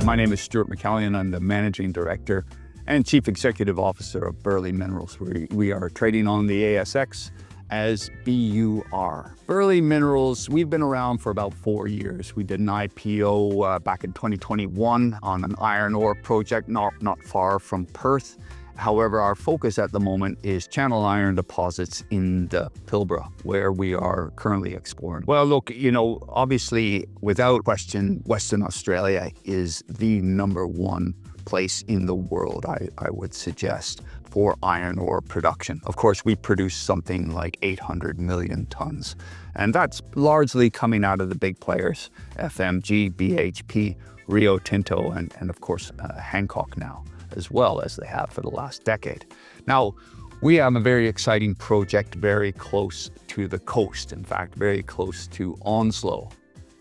My name is Stuart McCallion. I'm the Managing Director and Chief Executive Officer of Burley Minerals. We are trading on the ASX as BUR. Burley Minerals, we've been around for about 4 years. We did an IPO back in 2021 on an iron ore project not far from Perth. However, our focus at the moment is channel iron deposits in the Pilbara, where we are currently exploring. Well, look, obviously, without question, Western Australia is the #1 place in the world, I would suggest, for iron ore production. Of course, we produce something like 800 million tons, and that's largely coming out of the big players, FMG, BHP, Rio Tinto, and of course, Hancock now, as well as they have for the last decade. Now, we have a very exciting project very close to the coast, in fact, very close to Onslow.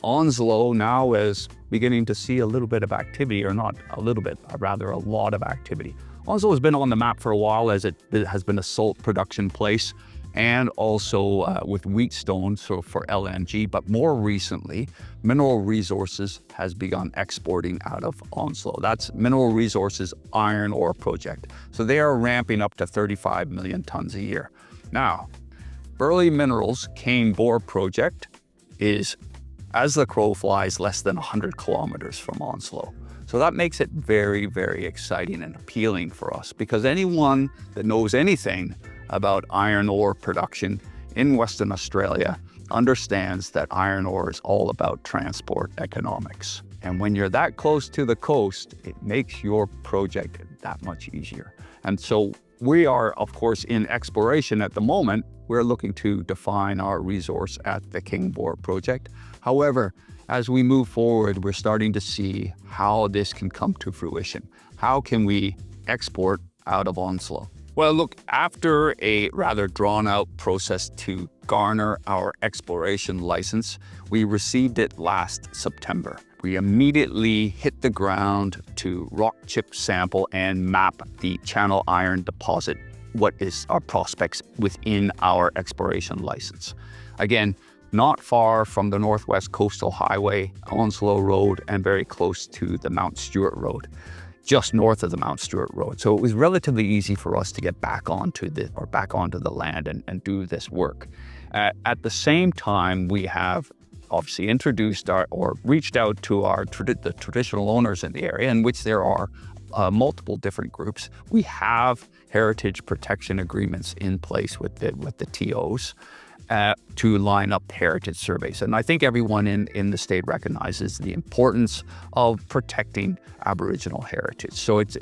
Onslow now is beginning to see a little bit of activity, or not a little bit, rather a lot of activity. Onslow has been on the map for a while as it has been a salt production place, and also with Wheatstone, so for LNG, but more recently, Mineral Resources has begun exporting out of Onslow. That's Mineral Resources iron ore project. So they are ramping up to 35 million tons a year. Now, Burley Minerals BUR project is, as the crow flies, less than 100 kilometers from Onslow. So that makes it very, very exciting and appealing for us, because anyone that knows anything about iron ore production in Western Australia understands that iron ore is all about transport economics. And when you're that close to the coast, it makes your project that much easier. And so we are, of course, in exploration at the moment. We're looking to define our resource at the BUR project. However, as we move forward, we're starting to see how this can come to fruition. How can we export out of Onslow? Well, look, after a rather drawn-out process to garner our exploration license, we received it last September. We immediately hit the ground to rock chip sample and map the channel iron deposit, what is our prospects within our exploration license. Again, not far from the Northwest Coastal Highway, Onslow Road, and very close to the Mount Stewart Road, just north of the Mount Stewart Road. So it was relatively easy for us to get back onto the land and do this work. At the same time, we have obviously introduced or reached out to the traditional owners in the area, in which there are multiple different groups. We have heritage protection agreements in place with the TOs. To line up heritage surveys. And I think everyone in the state recognizes the importance of protecting Aboriginal heritage. So it's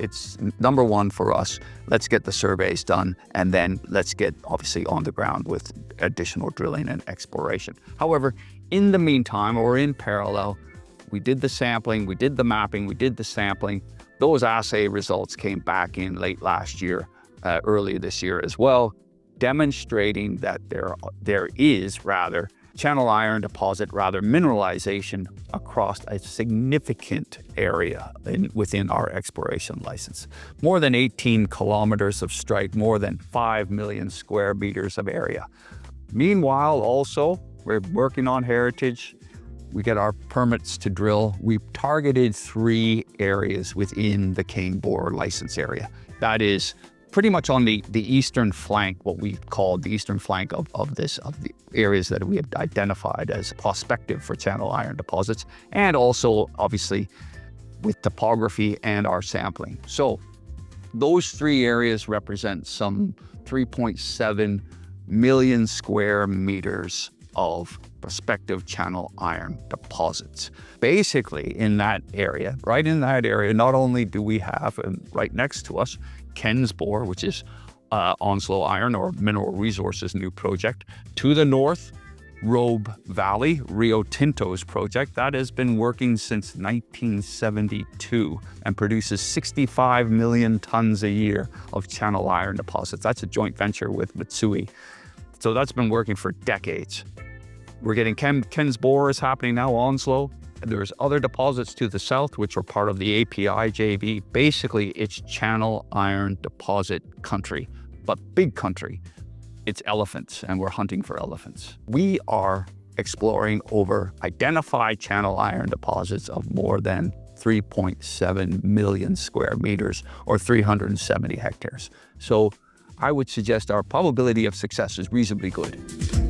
#1 for us. Let's get the surveys done, and then let's get obviously on the ground with additional drilling and exploration. However, in the meantime, or in parallel, we did the sampling, we did the mapping, we did the sampling. Those assay results came back in late last year, early this year as well, demonstrating that there is channel iron deposit, mineralization across a significant area within our exploration license. More than 18 kilometers of strike, more than 5 million square meters of area. Meanwhile, also, we're working on heritage. We get our permits to drill. We've targeted 3 areas within the BUR license area. That is pretty much on the eastern flank, what we call the eastern flank of the areas that we have identified as prospective for channel iron deposits, and also obviously with topography and our sampling. So those 3 areas represent some 3.7 million square meters of prospective channel iron deposits. Basically, in that area, not only do we have right next to us BUR, which is Onslow Iron or Mineral Resources' new project. To the north, Robe Valley, Rio Tinto's project, that has been working since 1972 and produces 65 million tons a year of channel iron deposits. That's a joint venture with Mitsui. So that's been working for decades. We're getting BUR is happening now, Onslow. There's other deposits to the south, which are part of the API JV. Basically, it's channel iron deposit country, but big country. It's elephants, and we're hunting for elephants. We are exploring over identified channel iron deposits of more than 3.7 million square meters or 370 hectares. So I would suggest our probability of success is reasonably good.